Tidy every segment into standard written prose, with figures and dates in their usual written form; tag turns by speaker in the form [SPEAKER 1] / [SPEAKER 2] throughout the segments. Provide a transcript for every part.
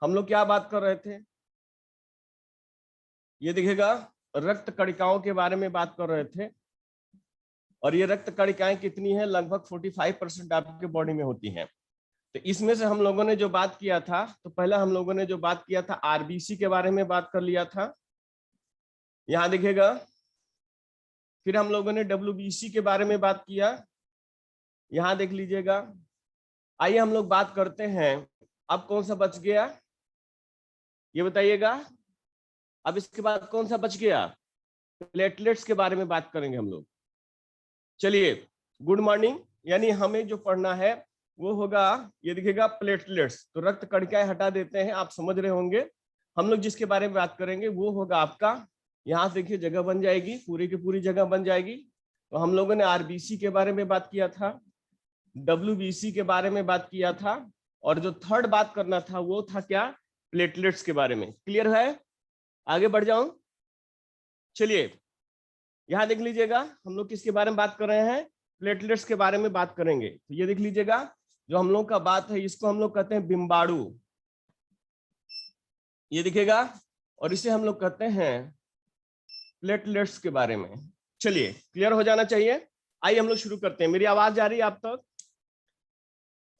[SPEAKER 1] हम लोग क्या बात कर रहे थे? ये दिखेगा रक्त कणिकाओं के बारे में बात कर रहे थे। और ये रक्त कणिकाएं कितनी है? लगभग 45% आपके बॉडी में होती हैं। तो इसमें से हम लोगों ने जो बात किया था, तो पहले हम लोगों ने जो बात किया था आरबीसी के बारे में बात कर लिया था, यहां दिखेगा। फिर हम लोगों ने डब्ल्यूबीसी के बारे में बात किया, यहां देख लीजिएगा। आइए हम लोग बात करते हैं, अब कौन सा बच गया ये बताइएगा। अब इसके बाद कौन सा बच गया? प्लेटलेट्स के बारे में बात करेंगे हम लोग। चलिए, गुड मॉर्निंग। यानी हमें जो पढ़ना है वो होगा, ये दिखेगा प्लेटलेट्स। तो रक्त कणिकाएं हटा देते हैं, आप समझ रहे होंगे। हम लोग जिसके बारे में बात करेंगे वो होगा आपका, यहाँ से देखिए जगह बन जाएगी, पूरी की पूरी जगह बन जाएगी। तो हम लोगों ने आरबीसी के बारे में बात किया था, डब्ल्यूबीसी के बारे में बात किया था, और जो थर्ड बात करना था वो था क्या? प्लेटलेट्स के बारे में। क्लियर है? आगे बढ़ जाऊं? चलिए, यहां देख लीजिएगा, हम लोग किसके बारे में बात कर रहे हैं? प्लेटलेट्स के बारे में बात करेंगे। तो ये देख लीजिएगा, जो हम लोग का बात है इसको हम लोग कहते हैं बिम्बाणु, ये दिखेगा। और इसे हम लोग कहते हैं प्लेटलेट्स के बारे में। चलिए, क्लियर हो जाना चाहिए। आइए हम लोग शुरू करते हैं। मेरी आवाज जा रही है आप तक?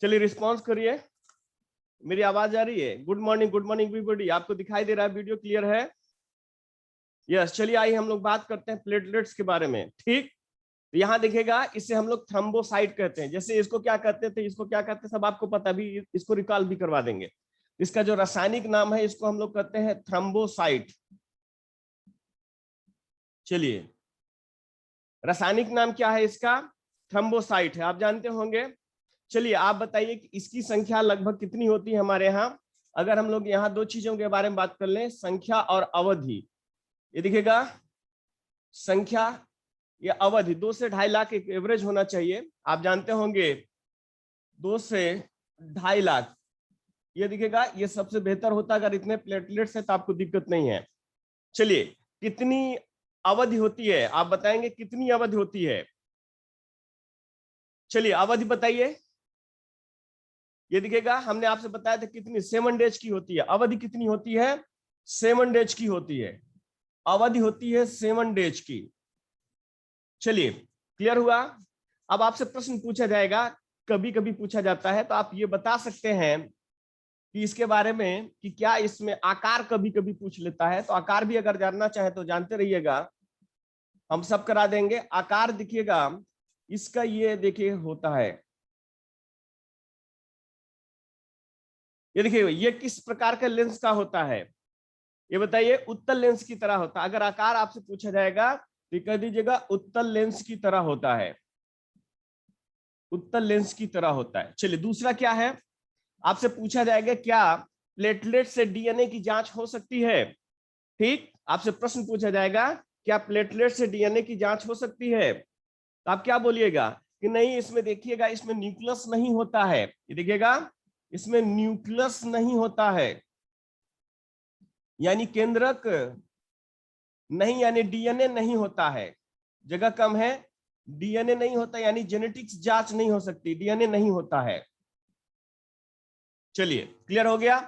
[SPEAKER 1] चलिए रिस्पॉन्स करिए, मेरी आवाज आ रही है? Good morning, good morning everybody. आपको दिखाई दे रहा है? वीडियो क्लियर है? यस। चलिए आइए हम लोग बात करते हैं प्लेटलेट्स के बारे में। ठीक, तो यहाँ दिखेगा, इसे हम लोग थ्रोम्बोसाइट कहते हैं। जैसे इसको क्या कहते थे, इसको क्या कहते हैं, सब आपको पता भी, इसको रिकॉल भी करवा देंगे। इसका जो रासायनिक नाम है इसको हम लोग कहते हैं थ्रोम्बोसाइट। चलिए, रासायनिक नाम क्या है इसका? थ्रोम्बोसाइट है, आप जानते होंगे। चलिए आप बताइए कि इसकी संख्या लगभग कितनी होती है हमारे यहाँ? अगर हम लोग यहाँ दो चीजों के बारे में बात कर लें, संख्या और अवधि। ये दिखेगा संख्या, ये अवधि। 2 से 2.5 लाख एक एवरेज होना चाहिए, आप जानते होंगे। 2 से 2.5 लाख ये दिखेगा, ये सबसे बेहतर होता। अगर इतने प्लेटलेट्स है तो आपको दिक्कत नहीं है। चलिए, कितनी अवधि होती है आप बताएंगे? कितनी अवधि होती है? चलिए अवधि बताइए। ये दिखेगा, हमने आपसे बताया था कितनी, 7 डेज की होती है। अवधि कितनी होती है? 7 डेज की होती है। अवधि होती है 7 डेज की। चलिए, क्लियर हुआ? अब आपसे प्रश्न पूछा जाएगा, कभी कभी पूछा जाता है, तो आप ये बता सकते हैं कि इसके बारे में कि क्या इसमें आकार कभी कभी पूछ लेता है। तो आकार भी अगर जानना चाहे तो जानते रहिएगा, हम सब करा देंगे। आकार दिखिएगा इसका, ये देखिए होता है, ये देखिए ये किस प्रकार का लेंस का होता है ये बताइए? उत्तल लेंस की तरह होता है। अगर आकार आपसे पूछा जाएगा तो कह दीजिएगा उत्तल लेंस की तरह होता है, उत्तल लेंस की तरह होता है। चलिए दूसरा क्या है, आपसे पूछा जाएगा क्या प्लेटलेट से डीएनए की जांच हो सकती है? ठीक, आपसे प्रश्न पूछा जाएगा क्या प्लेटलेट से डीएनए की जांच हो सकती है? तो आप क्या बोलिएगा कि नहीं, इसमें देखिएगा इसमें न्यूक्लियस नहीं होता है। ये देखिएगा, इसमें न्यूक्लियस नहीं होता है, यानी केंद्रक नहीं, यानी डीएनए नहीं होता है, जगह कम है, डीएनए नहीं होता, यानी जेनेटिक्स जांच नहीं हो सकती, डीएनए नहीं होता है। चलिए क्लियर हो गया?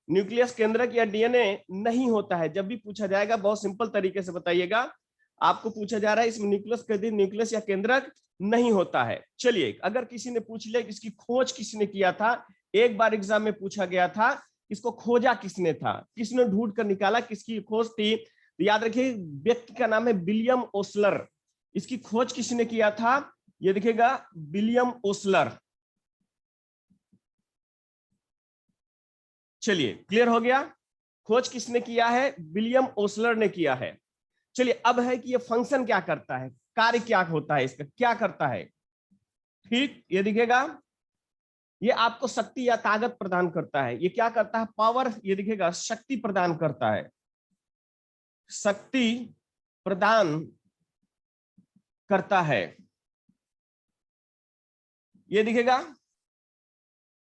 [SPEAKER 1] न्यूक्लियस केंद्रक या डीएनए नहीं होता है। जब भी पूछा जाएगा बहुत सिंपल तरीके से बताइएगा, आपको पूछा जा रहा है इसमें न्यूक्लियस कह दी, न्यूक्लियस या केंद्रक नहीं होता है। चलिए, अगर किसी ने पूछ लिया इसकी खोज किसने किया था, एक बार एग्जाम में पूछा गया था, इसको खोजा किसने था, किसने ढूंढ कर निकाला, किसकी खोज थी? तो याद रखिए, व्यक्ति का नाम है विलियम ओस्लर। इसकी खोज किसने किया था? ये दिखेगा विलियम ओस्लर। चलिए क्लियर हो गया? खोज किसने किया है? विलियम ओस्लर ने किया है। चलिए, अब है कि ये फंक्शन क्या करता है, कार्य क्या होता है, इसका क्या करता है? ठीक, ये दिखेगा, ये आपको शक्ति या ताकत प्रदान करता है। ये क्या करता है? पावर, ये दिखेगा शक्ति प्रदान करता है, शक्ति प्रदान करता है। ये दिखेगा,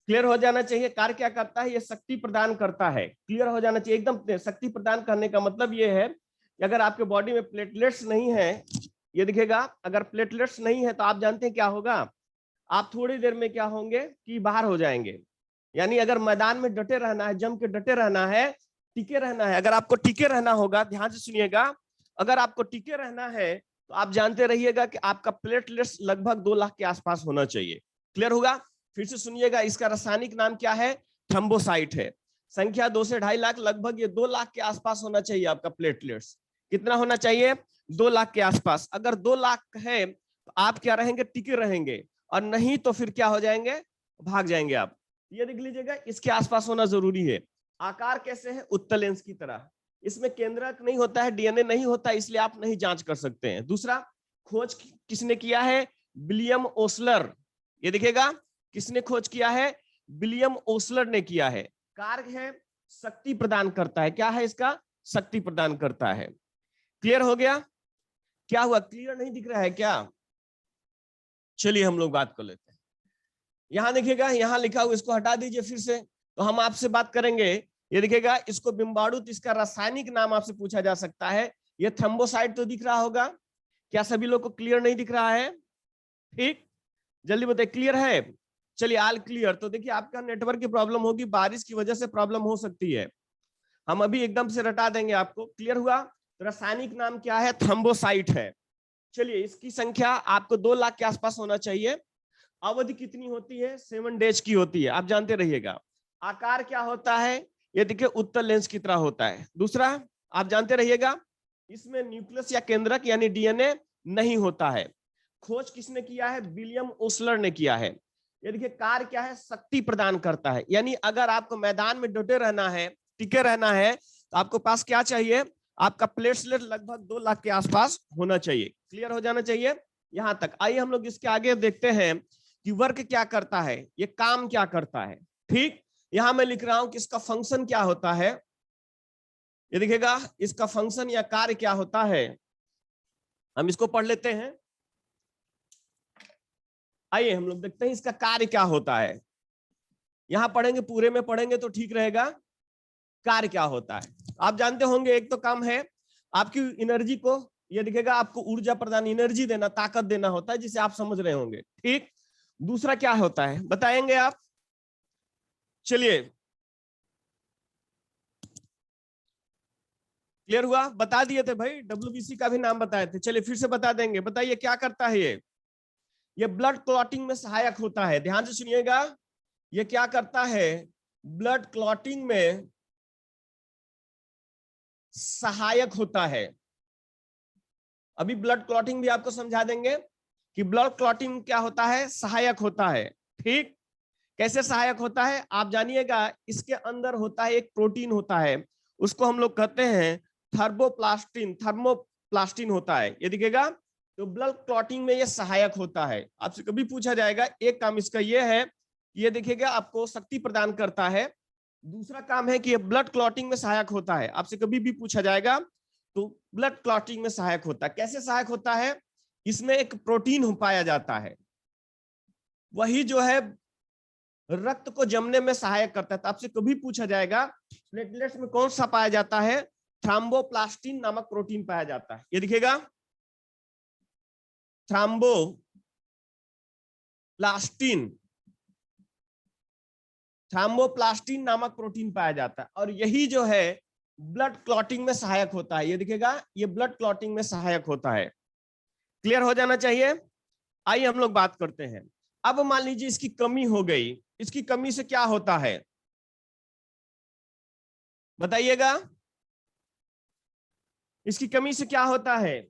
[SPEAKER 1] क्लियर हो जाना चाहिए। कार्य क्या करता है? ये शक्ति प्रदान करता है। क्लियर हो जाना चाहिए एकदम। शक्ति प्रदान करने का मतलब ये है कि अगर आपके बॉडी में प्लेटलेट्स नहीं है, ये दिखेगा, अगर प्लेटलेट्स नहीं है तो आप जानते हैं क्या होगा? आप थोड़ी देर में क्या होंगे कि बाहर हो जाएंगे, यानी अगर मैदान में डटे रहना है, जम के डटे रहना है, टिके रहना है, अगर आपको टिके रहना होगा, ध्यान से सुनिएगा, अगर आपको टिके रहना है तो आप जानते रहिएगा कि आपका प्लेटलेट्स लगभग 2 लाख के आसपास होना चाहिए। क्लियर होगा? फिर से सुनिएगा, इसका रासायनिक नाम क्या है? थ्रोम्बोसाइट है। संख्या 2 से 2.5 लाख, लगभग ये 2 लाख के आसपास होना चाहिए आपका प्लेटलेट्स। कितना होना चाहिए? 2 लाख के आसपास। अगर 2 लाख है तो आप क्या रहेंगे? टिके रहेंगे, और नहीं तो फिर क्या हो जाएंगे? भाग जाएंगे आप। ये देख लीजिएगा, इसके आसपास होना जरूरी है। आकार कैसे है? उत्तल लेंस की तरह। इसमें केंद्रक नहीं होता है, डीएनए नहीं होता, इसलिए आप नहीं जांच कर सकते हैं। दूसरा, खोज किसने किया है? William Osler. ये देखिएगा, किसने खोज किया है? विलियम ओसलर ने किया है। कार्य है शक्ति प्रदान करता है। क्या है इसका? शक्ति प्रदान करता है। क्लियर हो गया? क्या हुआ? क्लियर नहीं दिख रहा है क्या? चलिए हम लोग बात कर लेते हैं। यहां देखिएगा, यहां लिखा हुआ, इसको हटा दीजिए फिर से, तो हम आपसे बात करेंगे। ये देखिएगा, इसको बिम्बाणु, इसका रासायनिक नाम आपसे पूछा जा सकता है। ये थ्रोम्बोसाइट तो दिख रहा होगा। क्या सभी लोग को क्लियर नहीं दिख रहा है? ठीक, जल्दी बताइए, क्लियर है? चलिए, ऑल क्लियर। तो देखिए, आपका नेटवर्क की प्रॉब्लम होगी, बारिश की वजह से प्रॉब्लम हो सकती है। हम अभी एकदम से रटा देंगे आपको। क्लियर हुआ? तो रासायनिक नाम क्या है? थ्रोम्बोसाइट है। चलिए, इसकी संख्या आपको 2 लाख के आसपास होना चाहिए। अवधि कितनी होती है? 7 डेज की होती है, आप जानते रहिएगा। आकार क्या होता है? ये देखिए, उत्तल लेंस की तरह होता है। दूसरा, आप जानते रहिएगा, इसमें न्यूक्लियस या केंद्रक यानी डीएनए नहीं होता है। खोज किसने किया है? विलियम ओसलर ने किया है। ये देखिए, कार्य क्या है? शक्ति प्रदान करता है। यानी अगर आपको मैदान में डटे रहना है, टिके रहना है, तो आपको पास क्या चाहिए? आपका प्लेटलेट लगभग 2 लाख के आसपास होना चाहिए। क्लियर हो जाना चाहिए यहां तक। आइए हम लोग इसके आगे देखते हैं कि वर्क क्या करता है, ये काम क्या करता है। ठीक, यहां मैं लिख रहा हूं कि इसका फंक्शन क्या होता है। ये देखिएगा, इसका फंक्शन या कार्य क्या होता है, हम इसको पढ़ लेते हैं। आइए हम लोग देखते हैं इसका कार्य क्या होता है। यहां पढ़ेंगे, पूरे में पढ़ेंगे तो ठीक रहेगा। कार्य क्या होता है आप जानते होंगे। एक तो काम है आपकी एनर्जी को, ये दिखेगा, आपको ऊर्जा प्रदान, एनर्जी देना, ताकत देना होता है, जिसे आप समझ रहे होंगे। ठीक, दूसरा क्या होता है बताएंगे आप? चलिए, क्लियर हुआ? बता दिए थे भाई, डब्ल्यूबीसी का भी नाम बताए थे। चलिए फिर से बता देंगे। बताइए क्या करता है ये ब्लड क्लॉटिंग में सहायक होता है। ध्यान से सुनिएगा, ये क्या करता है? ब्लड क्लॉटिंग में सहायक होता है। अभी ब्लड क्लॉटिंग भी आपको समझा देंगे कि ब्लड क्लॉटिंग क्या होता है, सहायक होता है। ठीक, कैसे सहायक होता है आप जानिएगा। इसके अंदर होता है एक प्रोटीन होता है, उसको हम लोग कहते हैं थर्मोप्लास्टिन। थर्मोप्लास्टिन होता है, ये दिखेगा। तो ब्लड क्लॉटिंग में ये सहायक होता है। आपसे कभी पूछा जाएगा, एक काम इसका ये है, ये देखिएगा आपको शक्ति प्रदान करता है। दूसरा काम है कि ये ब्लड क्लॉटिंग में सहायक होता है। आपसे कभी भी पूछा जाएगा तो ब्लड क्लॉटिंग में सहायक होता है। कैसे सहायक होता है? इसमें एक प्रोटीन पाया जाता है, वही जो है रक्त को जमने में सहायक करता है। तो आपसे कभी पूछा जाएगा प्लेटलेट्स में कौन सा पाया जाता है? थ्रोम्बोप्लास्टिन नामक प्रोटीन पाया जाता है। ये दिखेगा, थ्रोम्बोप्लास्टिन, थ्रोम्बोप्लास्टिन नामक प्रोटीन पाया जाता है, और यही जो है ब्लड क्लॉटिंग में सहायक होता है। ये दिखेगा, ये ब्लड क्लॉटिंग में सहायक होता है। क्लियर हो जाना चाहिए। आइए हम लोग बात करते हैं। अब मान लीजिए इसकी कमी हो गई, इसकी कमी से क्या होता है बताइएगा? इसकी कमी से क्या होता है?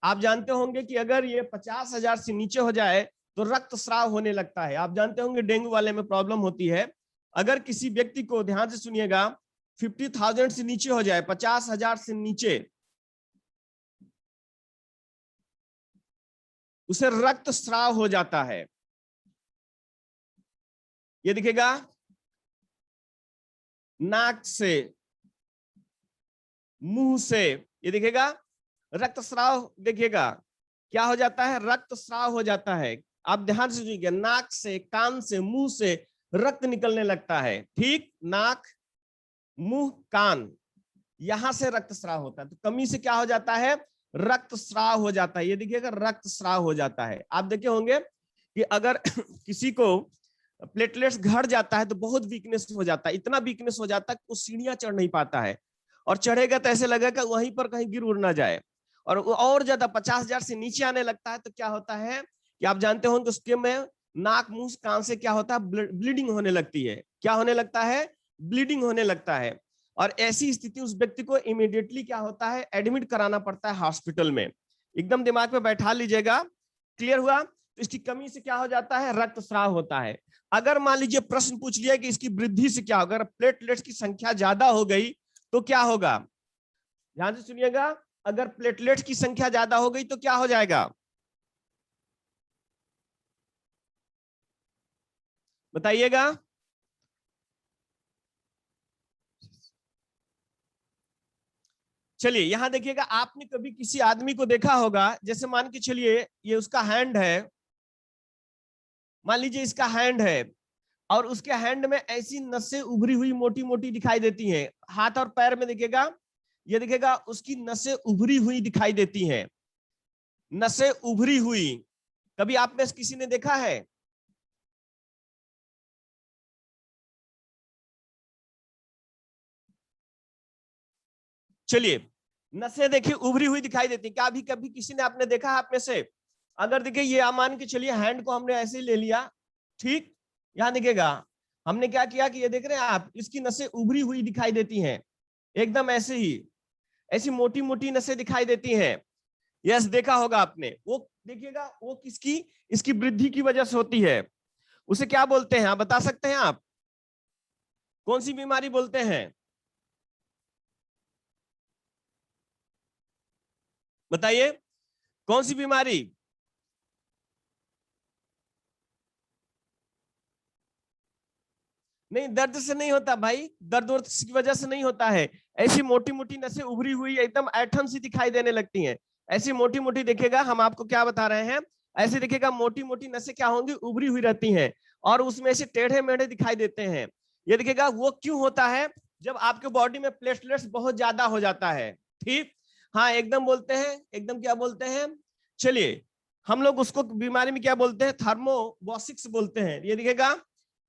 [SPEAKER 1] आप जानते होंगे कि अगर ये 50,000 से नीचे हो जाए तो रक्तस्राव होने लगता है। आप जानते होंगे डेंगू वाले में प्रॉब्लम होती है। अगर किसी व्यक्ति को, ध्यान से सुनिएगा, 50,000 से नीचे हो जाए, 50,000 से नीचे, उसे रक्तस्राव हो जाता है। ये दिखेगा, नाक से, मुंह से, ये दिखेगा रक्तस्राव। देखिएगा क्या हो जाता है? रक्तस्राव हो जाता है। आप ध्यान से सुनिएगा, नाक से, कान से, मुंह से रक्त निकलने लगता है। ठीक, नाक, मुंह, कान, यहां से रक्तस्राव होता है। तो कमी से क्या हो जाता है? रक्तस्राव हो जाता है। ये देखिएगा, रक्तस्राव हो जाता है। आप देखे होंगे कि अगर किसी को प्लेटलेट्स घट जाता है तो बहुत वीकनेस हो जाता है, इतना वीकनेस हो जाता है कि वो सीढ़ियां चढ़ नहीं पाता है, और चढ़ेगा तो ऐसे लगेगा वहीं पर कहीं गिर उड़ ना जाए, और ज्यादा 50,000 से नीचे आने लगता है तो क्या होता है कि आप जानते हो कि उसके में नाक मुंह कान से क्या होता है, ब्लीडिंग होने लगती है। क्या होने लगता है? ब्लीडिंग होने लगता है। और ऐसी स्थिति उस व्यक्ति को इमीडिएटली क्या होता है, एडमिट कराना पड़ता है हॉस्पिटल में। एकदम दिमाग में बैठा लीजिएगा, क्लियर हुआ? तो इसकी कमी से क्या हो जाता है, रक्तस्राव होता है। अगर मान लीजिए प्रश्न पूछ लिया कि इसकी वृद्धि से क्या होगा, अगर प्लेटलेट्स की संख्या ज्यादा हो गई तो क्या होगा, ध्यान से सुनिएगा, अगर प्लेटलेट्स की संख्या ज्यादा हो गई तो क्या हो जाएगा, बताइएगा। चलिए यहां देखिएगा, आपने कभी किसी आदमी को देखा होगा, जैसे मान के चलिए ये उसका हैंड है, मान लीजिए इसका हैंड है, और उसके हैंड में ऐसी नसें उभरी हुई मोटी मोटी दिखाई देती हैं। हाथ और पैर में देखिएगा, ये देखिएगा उसकी नसें उभरी हुई दिखाई देती हैं, नसें उभरी हुई। कभी आप में से किसी ने देखा है? चलिए, नसें देखिए उभरी हुई दिखाई देती, क्या अभी कभी किसी ने आपने देखा है आप में से? अगर देखिए ये मान के चलिए हैंड को हमने ऐसे ही ले लिया, ठीक, यहां देखिएगा हमने क्या किया कि ये देख रहे हैं आप, इसकी नसें उभरी हुई दिखाई देती हैं, एकदम ऐसे ही, ऐसी मोटी मोटी नसें दिखाई देती हैं। यस, देखा होगा आपने। वो देखिएगा वो किसकी, इसकी वृद्धि की वजह से होती है। उसे क्या बोलते हैं, आप बता सकते हैं? आप कौन सी बीमारी बोलते हैं, बताइए, कौन सी बीमारी? नहीं, दर्द से नहीं होता भाई, दर्द वर्द की वजह से नहीं होता है। ऐसी मोटी मोटी नसें उभरी हुई एकदम ऐठन सी दिखाई देने लगती हैं। ऐसी मोटी मोटी देखिएगा, हम आपको क्या बता रहे हैं, ऐसे देखिएगा मोटी मोटी नसें क्या होंगी, उभरी हुई रहती हैं, और उसमें से टेढ़े मेढ़े दिखाई देते हैं। ये देखिएगा वो क्यों होता है, जब आपके बॉडी में प्लेटलेट्स बहुत ज्यादा हो जाता है, ठीक। हाँ एकदम बोलते हैं, एकदम क्या बोलते हैं, चलिए हम लोग उसको बीमारी में क्या बोलते हैं, थर्मोबॉसिक्स बोलते हैं। ये देखिएगा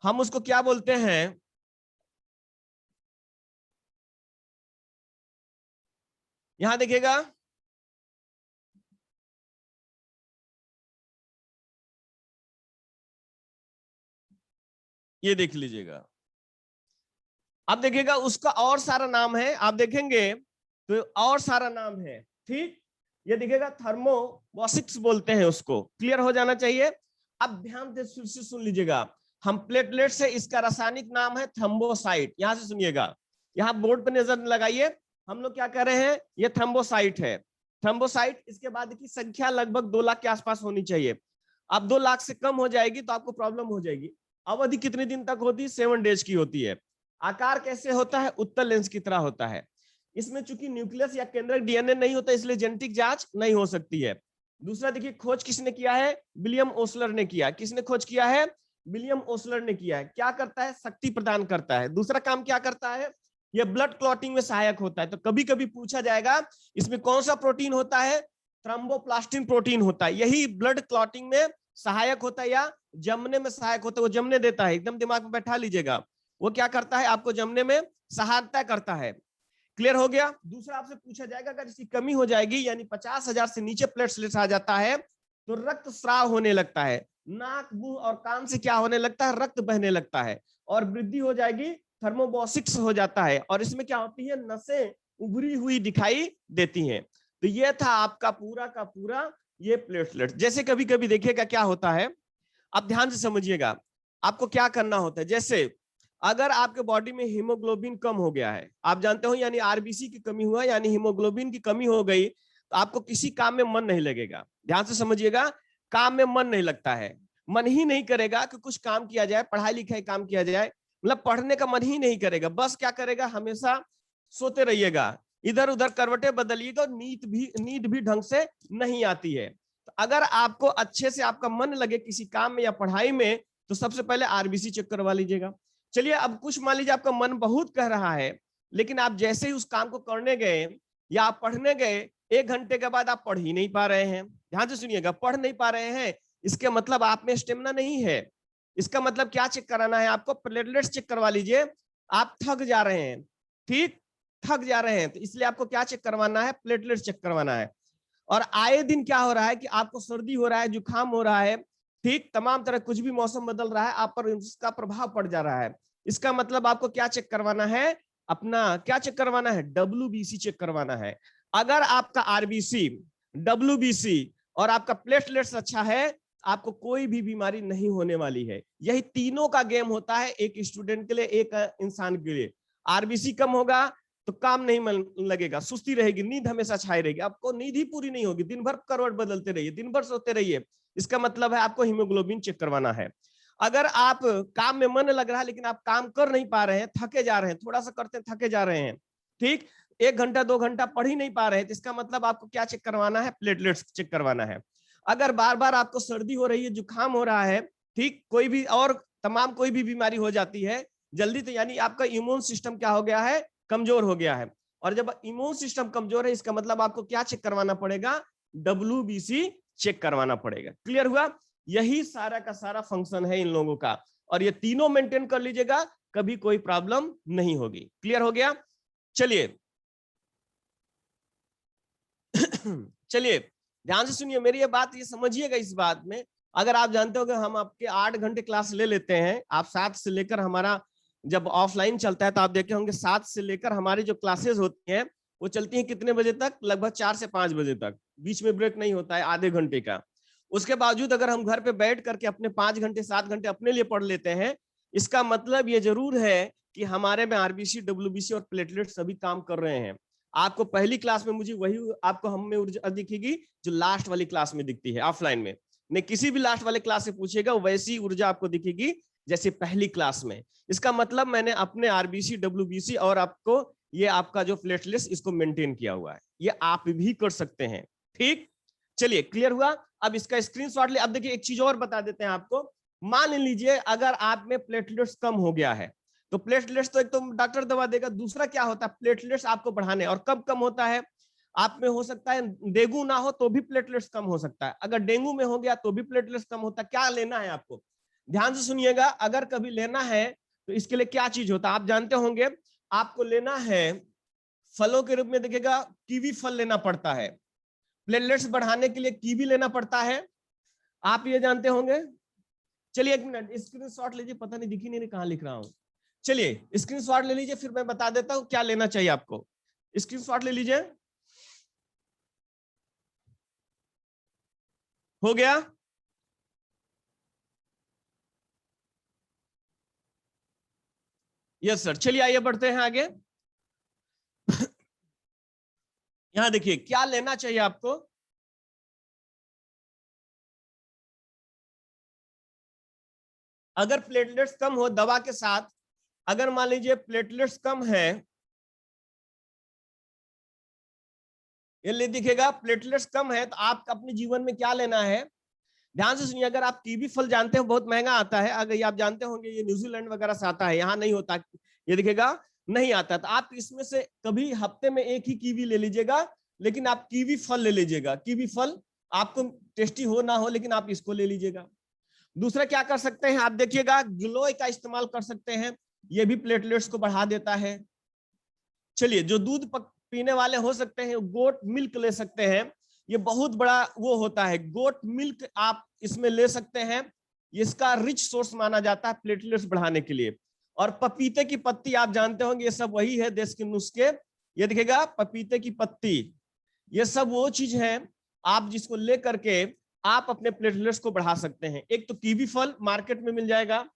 [SPEAKER 1] हम उसको क्या बोलते हैं, यहां देखिएगा, ये देख लीजिएगा, अब देखिएगा उसका और सारा नाम है, आप देखेंगे तो और सारा नाम है, ठीक। ये देखिएगा थर्मोबॉसिक्स बोलते हैं उसको, क्लियर हो जाना चाहिए। अब ध्यान से सुन लीजिएगा, हम प्लेटलेट से, इसका रासायनिक नाम है थ्रोम्बोसाइट। यहां से सुनिएगा, यहाँ बोर्ड पर नजर लगाइए, हम लोग क्या कर रहे हैं, ये थ्रोम्बोसाइट है। थ्रोम्बोसाइट, इसके बाद की संख्या लगभग 2 लाख के आसपास होनी चाहिए। अब 2 लाख से कम हो जाएगी तो आपको प्रॉब्लम हो जाएगी। अवधि कितने दिन तक होती है, 7 डेज की होती है। आकार कैसे होता है, उत्तल लेंस की तरह होता है। इसमें चूंकि न्यूक्लियस या केंद्रक डीएनए नहीं होता, इसलिए जेनेटिक जांच नहीं हो सकती है। दूसरा देखिए, खोज किसने किया है, विलियम ओसलर ने किया। किसने खोज किया है, विलियम ओसलर ने किया है। क्या करता है, शक्ति प्रदान करता है। दूसरा काम क्या करता है, यह ब्लड क्लॉटिंग में सहायक होता है। तो कभी कभी पूछा जाएगा इसमें कौन सा प्रोटीन होता है, थ्रोम्बोप्लास्टिन प्रोटीन होता है, यही ब्लड क्लॉटिंग में सहायक होता है या जमने में सहायक होता है, वो जमने देता है। एकदम दिमाग में बैठा लीजिएगा, वो क्या करता है, आपको जमने में सहायता करता है। क्लियर हो गया। दूसरा आपसे पूछा जाएगा, अगर इसकी कमी हो जाएगी, यानी 50,000 से नीचे प्लेटलेट्स आ जाता है, तो रक्त स्राव होने लगता है, नाक मुंह और कान से क्या होने लगता है, रक्त बहने लगता है, और वृद्धि हो जाएगी, थर्मोबॉसिक्स हो जाता है, और इसमें क्या होती है, नसें उभरी हुई दिखाई देती हैं। तो ये था आपका पूरा का पूरा ये प्लेटलेट। जैसे कभी कभी देखिएगा क्या होता है, आप ध्यान से समझिएगा, आपको क्या करना होता है। जैसे अगर आपके बॉडी में हीमोग्लोबिन कम हो गया है, आप जानते हो, यानी आरबीसी की कमी हुआ, यानी हीमोग्लोबिन की कमी हो गई, तो आपको किसी काम में मन नहीं लगेगा। ध्यान से समझिएगा, काम में मन नहीं लगता है, मन ही नहीं करेगा कि कुछ काम किया जाए, पढ़ाई लिखाई काम किया जाए, मतलब पढ़ने का मन ही नहीं करेगा। बस क्या करेगा, हमेशा सोते रहिएगा, इधर उधर करवटें बदलिएगा, और नींद भी ढंग से नहीं आती है। तो अगर आपको अच्छे से आपका मन लगे किसी काम में या पढ़ाई में, तो सबसे पहले आरबीसी चेक करवा लीजिएगा। चलिए, अब कुछ मान लीजिए आपका मन बहुत कह रहा है, लेकिन आप जैसे ही उस काम को करने गए या आप पढ़ने गए, 1 घंटे के बाद आप पढ़ ही नहीं पा रहे हैं। ध्यान से सुनिएगा, पढ़ नहीं पा रहे हैं, इसके मतलब आप में स्टेमिना नहीं है। इसका मतलब क्या चेक कराना है आपको? प्लेटलेट्स चेक करवा लीजिए। आप थक जा रहे हैं, ठीक, थक जा रहे हैं, तो इसलिए आपको क्या चेक करवाना है? प्लेटलेट्स चेक करवाना है। और आए दिन क्या हो रहा है कि आपको सर्दी हो रहा है, जुकाम हो रहा है, ठीक, तमाम तरह कुछ भी मौसम बदल रहा है, आप पर उसका प्रभाव पड़ जा रहा है। इसका मतलब आपको क्या चेक करवाना है? अपना क्या चेक करवाना है? WBC चेक करवाना है। अगर आपका RBC, WBC और आपका प्लेटलेट्स अच्छा है, आपको कोई भी बीमारी नहीं होने वाली है। यही तीनों का गेम होता है एक स्टूडेंट के लिए, एक इंसान के लिए। RBC कम होगा तो काम नहीं लगेगा, सुस्ती रहेगी, नींद हमेशा छाई रहेगी, आपको नींद ही पूरी नहीं होगी, दिन भर करवट बदलते रहिए, दिन भर सोते रहिए। इसका मतलब है आपको हीमोग्लोबिन चेक करवाना है। अगर आप काम में मन लग रहा है लेकिन आप काम कर नहीं पा रहे हैं, थके जा रहे हैं, थोड़ा सा करते थके जा रहे हैं, ठीक, 1 घंटा 2 घंटा पढ़ ही नहीं पा रहे हैं, तो इसका मतलब आपको क्या चेक करवाना है? प्लेटलेट्स चेक करवाना है। अगर बार बार आपको सर्दी हो रही है, जुकाम हो रहा है, ठीक, कोई भी और तमाम कोई भी बीमारी हो जाती है जल्दी, तो यानी आपका इम्यून सिस्टम क्या हो गया है? कमजोर हो गया है। और जब इम्यून सिस्टम कमजोर है, इसका मतलब आपको क्या चेक करवाना पड़ेगा? WBC चेक करवाना पड़ेगा। क्लियर हुआ? यही सारा का सारा फंक्शन है इन लोगों का, और ये तीनों मेंटेन कर लीजिएगा, कभी कोई प्रॉब्लम नहीं होगी। क्लियर हो गया? चलिए चलिए ध्यान से सुनिए मेरी ये बात, ये समझिएगा इस बात में। अगर आप जानते हो कि हम आपके 8 घंटे क्लास ले लेते हैं, आप 7 से लेकर, हमारा जब ऑफलाइन चलता है तो आप देखे होंगे 7 से लेकर हमारी जो क्लासेस होती हैं वो चलती हैं कितने बजे तक? लगभग 4 से 5 बजे तक, बीच में ब्रेक नहीं होता है आधे घंटे का। उसके बावजूद अगर हम घर पे बैठ करके अपने 5 घंटे 7 घंटे अपने लिए पढ़ लेते हैं, इसका मतलब ये जरूर है कि हमारे में RBC, WBC और प्लेटलेट सभी काम कर रहे हैं। आपको पहली क्लास में मुझे वही आपको हम में ऊर्जा दिखेगी जो लास्ट वाली क्लास में दिखती है ऑफलाइन में। नहीं, किसी भी लास्ट वाले क्लास से पूछेगा वैसी ऊर्जा आपको दिखेगी जैसे पहली क्लास में। इसका मतलब मैंने अपने RBC, WBC और आपको ये आपका जो प्लेटलेट्स इसको मेंटेन किया हुआ है, ये आप भी कर सकते हैं। ठीक, चलिए क्लियर हुआ? अब इसका स्क्रीनशॉट ले। अब देखिए एक चीज और बता देते हैं आपको। मान लीजिए अगर आप में प्लेटलेट्स कम हो गया है, तो प्लेटलेट्स तो एक तो डॉक्टर दवा देगा, दूसरा क्या होता है? प्लेटलेट्स आपको बढ़ाने। और कब कम होता है? आप में हो सकता है डेंगू ना हो तो भी प्लेटलेट्स कम हो सकता है, अगर डेंगू में हो गया तो भी प्लेटलेट्स कम होता है। क्या लेना है आपको? ध्यान से सुनिएगा, अगर कभी लेना है तो इसके लिए क्या चीज होता है आप जानते होंगे। आपको लेना है फलों के रूप में, देखिएगा कीवी फल लेना पड़ता है, प्लेटलेट्स बढ़ाने के लिए कीवी लेना पड़ता है, आप ये जानते होंगे। चलिए 1 मिनट स्क्रीनशॉट लीजिए, पता नहीं दिखी नहीं कहां लिख रहा हूं। चलिए स्क्रीनशॉट ले लीजिए, फिर मैं बता देता हूं क्या लेना चाहिए आपको। स्क्रीनशॉट ले लीजिए, हो गया? यस सर, चलिए आइए बढ़ते हैं आगे। यहां देखिए क्या लेना चाहिए आपको। अगर प्लेटलेट्स कम हो दवा के साथ, अगर मान लीजिए प्लेटलेट्स कम है, ये दिखेगा प्लेटलेट्स कम है, तो आप अपने जीवन में क्या लेना है? ध्यान से सुनिए, अगर आप कीवी फल जानते हो बहुत महंगा आता है, अगर ये आप जानते होंगे ये न्यूजीलैंड वगैरह से आता है, यहाँ नहीं होता, ये दिखेगा नहीं आता, तो आप इसमें से कभी हफ्ते में एक ही कीवी ले लीजिएगा, लेकिन आप कीवी फल ले लीजिएगा। कीवी फल आपको टेस्टी हो ना हो लेकिन आप इसको ले लीजिएगा। दूसरा क्या कर सकते हैं आप देखिएगा, गिलोय का इस्तेमाल कर सकते हैं, ये भी प्लेटलेट्स को बढ़ा देता है। चलिए जो दूध पीने वाले हो सकते हैं गोट मिल्क ले सकते हैं, ये बहुत बड़ा वो होता है, गोट मिल्क आप इसमें ले सकते हैं, इसका रिच सोर्स माना जाता है प्लेटलेट्स बढ़ाने के लिए। और पपीते की पत्ती आप जानते होंगे, ये सब वही है देश के नुस्खे। ये दिखेगा पपीते की पत्ती, ये सब वो चीज है आप जिसको ले करके आप अपने प्लेटलेट्स को बढ़ा सकते हैं। एक तो कीवी फल मार्केट में मिल जाएगा,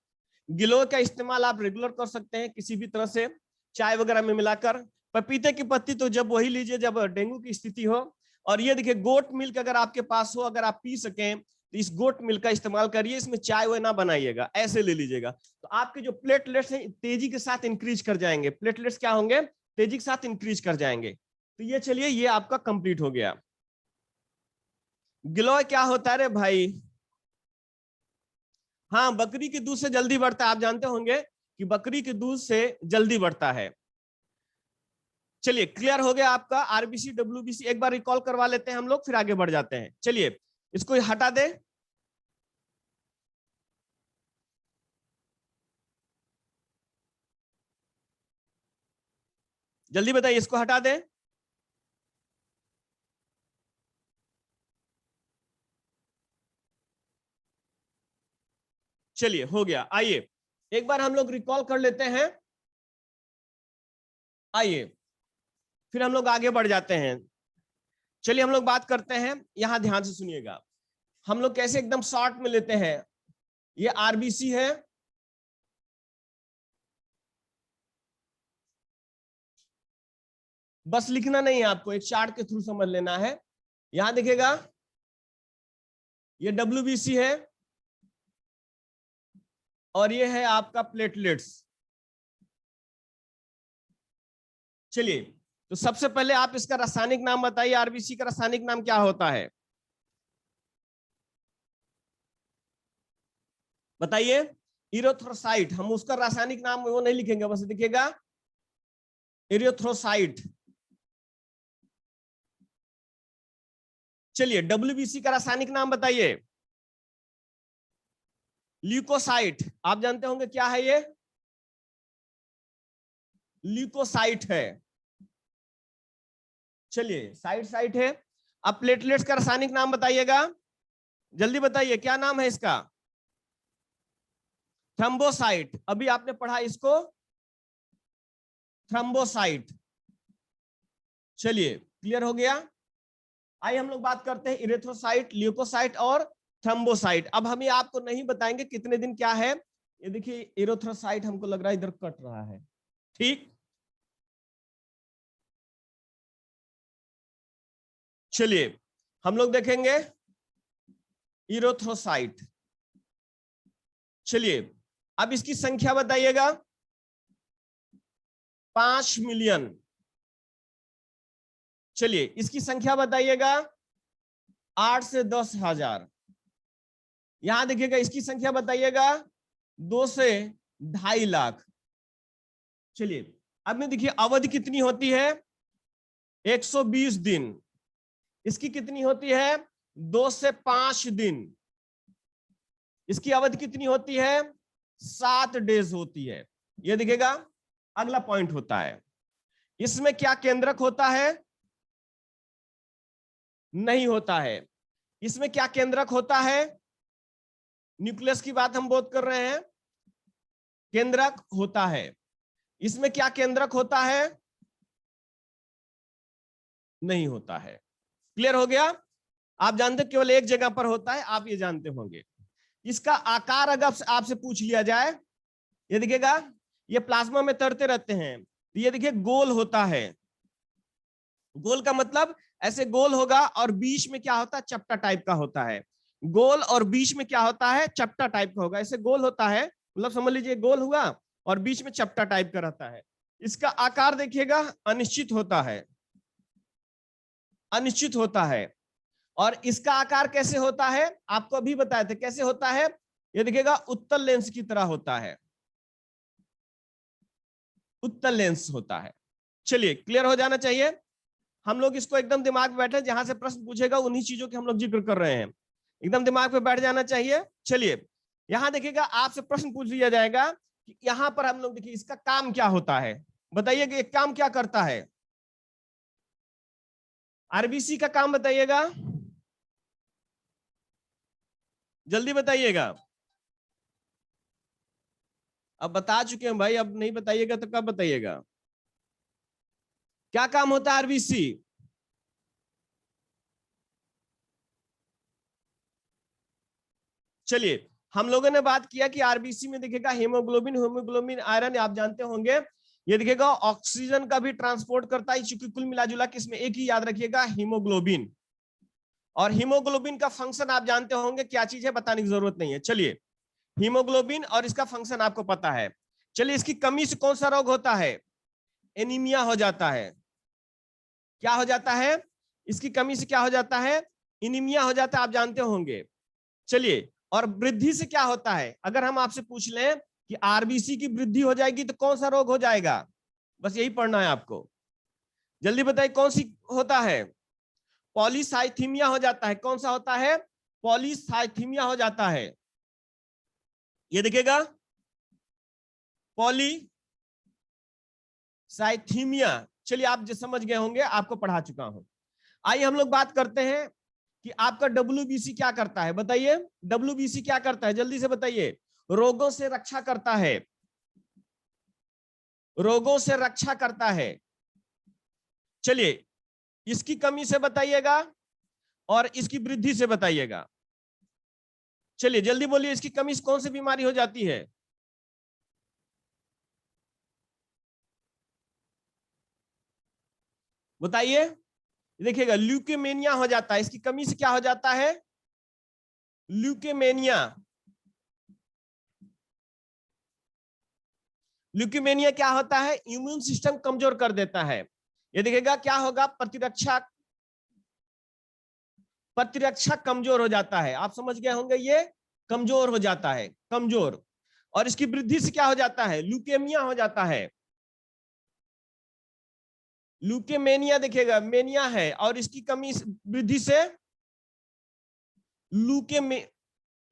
[SPEAKER 1] गिलोय का इस्तेमाल आप रेगुलर कर सकते हैं किसी भी तरह से चाय वगैरह में मिलाकर। पपीते की पत्ती तो जब वही लीजिए जब डेंगू की स्थिति हो। और ये देखिए गोट मिल्क अगर आपके पास हो, अगर आप पी सकें तो इस गोट मिल्क का इस्तेमाल करिए, इसमें चाय वो ना बनाइएगा, ऐसे ले लीजिएगा, तो आपके जो प्लेटलेट्स हैं तेजी के साथ इंक्रीज कर जाएंगे, प्लेटलेट्स क्या होंगे? तेजी के साथ इंक्रीज कर जाएंगे। तो ये चलिए ये आपका कंप्लीट हो गया। गिलोय क्या होता है रे भाई? हाँ, बकरी के दूध से जल्दी बढ़ता है, आप जानते होंगे कि बकरी के दूध से जल्दी बढ़ता है। चलिए क्लियर हो गया आपका आरबीसी डब्ल्यूबीसी, एक बार रिकॉल करवा लेते हैं हम लोग फिर आगे बढ़ जाते हैं। चलिए इसको हटा दे। जल्दी बताइए, इसको हटा दें। चलिए हो गया। आइए एक बार हम लोग रिकॉल कर लेते हैं। आइए फिर हम लोग आगे बढ़ जाते हैं। चलिए हम लोग बात करते हैं, यहां ध्यान से सुनिएगा। हम लोग कैसे एकदम शॉर्ट में लेते हैं। ये आरबीसी है, बस लिखना नहीं है आपको, एक चार्ट के थ्रू समझ लेना है। यहां देखिएगा ये डब्ल्यूबीसी है और ये है आपका प्लेटलेट्स। चलिए तो सबसे पहले आप इसका रासायनिक नाम बताइए, आरबीसी का रासायनिक नाम क्या होता है बताइए। इरिथ्रोसाइट, हम उसका रासायनिक नाम वो नहीं लिखेंगे, बस दिखेगा इरिथ्रोसाइट। चलिए डब्ल्यूबीसी का रासायनिक नाम बताइए। ल्यूकोसाइट, आप जानते होंगे क्या है ये, ल्यूकोसाइट है। चलिए साइट साइट है। अब प्लेटलेट्स का रासायनिक नाम बताइएगा, जल्दी बताइए क्या नाम है इसका। थ्रम्बोसाइट, अभी आपने पढ़ा इसको, थ्रम्बोसाइट। चलिए क्लियर हो गया। आइए हम लोग बात करते हैं इरेथ्रोसाइट, ल्यूकोसाइट और थ्रम्बोसाइट। अब हम ये आपको नहीं बताएंगे कितने दिन क्या है। ये देखिए इरेथ्रोसाइट हमको लग रहा है इधर कट रहा है, ठीक। चलिए हम लोग देखेंगे इरेथ्रोसाइट। चलिए अब इसकी संख्या बताइएगा। 5 मिलियन। चलिए इसकी संख्या बताइएगा 8 से 10,000। यहां देखिएगा इसकी संख्या बताइएगा 2 से 2.5 लाख। चलिए अब में देखिए अवधि कितनी होती है, 120 दिन। इसकी कितनी होती है, 2 से 5 दिन। इसकी अवधि कितनी होती है, 7 डेज होती है। ये देखिएगा अगला पॉइंट होता है, इसमें क्या केंद्रक होता है, नहीं होता है। इसमें क्या केंद्रक होता है, न्यूक्लियस की बात हम बात कर रहे हैं, केंद्रक होता है। इसमें क्या केंद्रक होता है, नहीं होता है। क्लियर हो गया। आप जानते केवल एक जगह पर होता है, आप ये जानते होंगे। इसका आकार अगर आपसे पूछ लिया जाए, ये देखिएगा ये प्लाज्मा में तैरते रहते हैं, तो ये देखिए गोल होता है। गोल का मतलब ऐसे गोल होगा और बीच में क्या होता है, चपटा टाइप का होता है। गोल और बीच में क्या होता है, चपटा टाइप का होगा। ऐसे गोल होता है, मतलब समझ लीजिए गोल हुआ और बीच में चपटा टाइप का रहता है। इसका आकार देखिएगा अनिश्चित होता है, अनिश्चित होता है। और इसका आकार कैसे होता है, आपको अभी बताए थे कैसे होता है। ये देखिएगा उत्तल लेंस की तरह होता है, उत्तल लेंस होता है। चलिए क्लियर हो जाना चाहिए। हम लोग इसको एकदम दिमाग में बैठे, जहां से प्रश्न पूछेगा उन्हीं चीजों के हम लोग जिक्र कर रहे हैं, एकदम दिमाग पे बैठ जाना चाहिए। चलिए यहां देखिएगा आपसे प्रश्न पूछ लिया जाएगा कि यहां पर हम लोग देखिए इसका काम क्या होता है, बताइए कि एक काम क्या करता है, आरबीसी का काम बताइएगा, जल्दी बताइएगा। अब बता चुके हैं भाई, अब नहीं बताइएगा तो कब बताइएगा। क्या काम होता है आरबीसी, चलिए हम लोगों ने बात किया कि आरबीसी में देखिएगा हीमोग्लोबिन, हीमोग्लोबिन आयरन आप जानते होंगे। ये देखिएगा ऑक्सीजन का भी ट्रांसपोर्ट करता है, चूंकि कुल मिलाजुला के इसमें एक ही याद रखिएगा, हीमोग्लोबिन। और हीमोग्लोबिन का फंक्शन आप जानते होंगे क्या चीज है, बताने की जरूरत नहीं है। चलिए हीमोग्लोबिन और इसका फंक्शन आपको पता है। चलिए इसकी कमी से कौन सा रोग होता है, एनीमिया हो जाता है। क्या हो जाता है, इसकी कमी से क्या हो जाता है, एनीमिया हो जाता है, आप जानते होंगे। चलिए और वृद्धि से क्या होता है, अगर हम आपसे पूछ लें कि आरबीसी की वृद्धि हो जाएगी तो कौन सा रोग हो जाएगा, बस यही पढ़ना है आपको। जल्दी बताइए कौन सी होता है, पॉलीसाइथीमिया हो जाता है। कौन सा होता है, पॉलीसाइथीमिया हो जाता है। ये देखिएगा पॉलीसाइथीमिया। चलिए आप जो समझ गए होंगे, आपको पढ़ा चुका हूं। आइए हम लोग बात करते हैं कि आपका WBC क्या करता है, बताइए। WBC क्या करता है, जल्दी से बताइए। रोगों से रक्षा करता है, रोगों से रक्षा करता है। चलिए इसकी कमी से बताइएगा और इसकी वृद्धि से बताइएगा। चलिए जल्दी बोलिए, इसकी कमी से कौन सी बीमारी हो जाती है? बताइए। देखिएगा ल्यूकेमिया हो जाता है, इसकी कमी से क्या हो जाता है? ल्यूकेमिया। ल्यूकेमिया क्या होता है? इम्यून सिस्टम कमजोर कर देता है। ये देखिएगा क्या होगा, प्रतिरक्षा कमजोर हो जाता है। आप समझ गए होंगे, ये कमजोर हो जाता है, कमजोर। और इसकी वृद्धि से क्या हो जाता है? ल्यूकेमिया हो जाता है। ल्यूकेमेनिया देखिएगा, मेनिया है, और इसकी कमी वृद्धि से